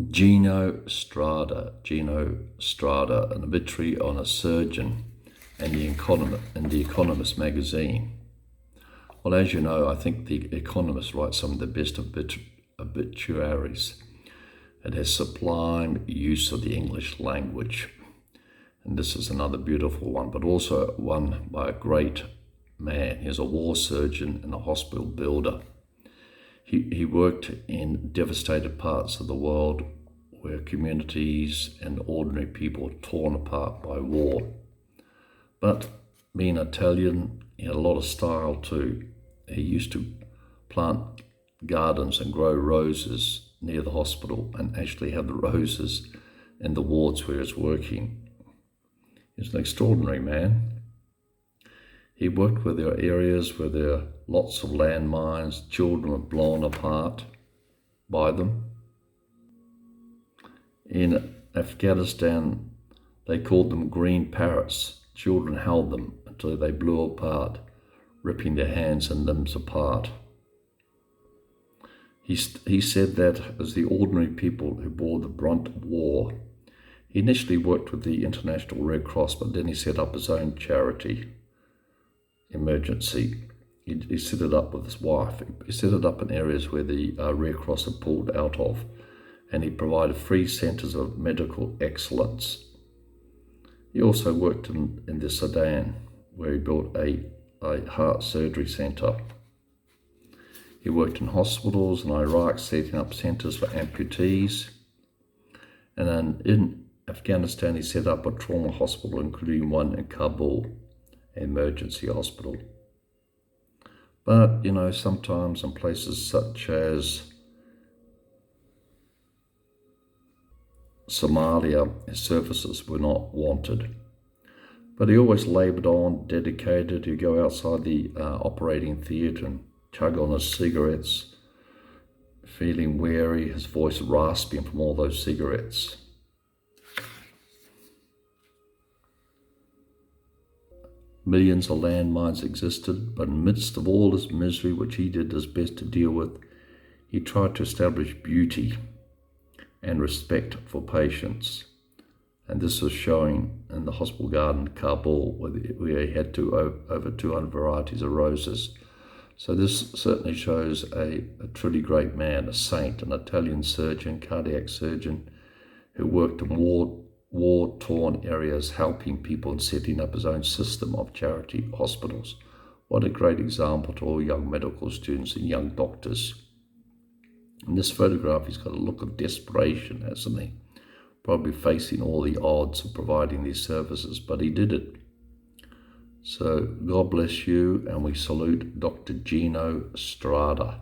Gino Strada, an obituary on a surgeon in the Economist magazine. Well, as you know, I think the Economist writes some of the best obituaries. It has sublime use of the English language. And this is another beautiful one, but also one by a great man. He's a war surgeon and a hospital builder. He worked in devastated parts of the world where communities and ordinary people were torn apart by war. But being Italian, he had a lot of style too. He used to plant gardens and grow roses near the hospital and actually have the roses in the wards where he was working. He's an extraordinary man. He worked with their areas where there are lots of landmines, children were blown apart by them. In Afghanistan, they called them green parrots. Children held them until they blew apart, ripping their hands and limbs apart. He said that as the ordinary people who bore the brunt of war, he initially worked with the International Red Cross, but then he set up his own charity, Emergency. He set it up with his wife. He set it up in areas where the Red Cross had pulled out of, and he provided free centres of medical excellence. He also worked in the Sudan, where he built a heart surgery centre. He worked in hospitals in Iraq, setting up centres for amputees. And then in Afghanistan, he set up a trauma hospital, including one in Kabul, an emergency hospital. But, sometimes in places such as Somalia, his services were not wanted. But he always laboured on, dedicated. He'd go outside the operating theatre and chug on his cigarettes, feeling weary, his voice rasping from all those cigarettes. Millions of landmines existed, but in the midst of all his misery, which he did his best to deal with, he tried to establish beauty and respect for patients. And this was showing in the hospital garden in Kabul, where he had over 200 varieties of roses. So this certainly shows a truly great man, a saint, an Italian surgeon, cardiac surgeon, who worked in war-torn areas, helping people and setting up his own system of charity hospitals. What a great example to all young medical students and young doctors. In this photograph, he's got a look of desperation, hasn't he? Probably facing all the odds of providing these services, but he did it. So God bless you, and we salute Dr. Gino Strada.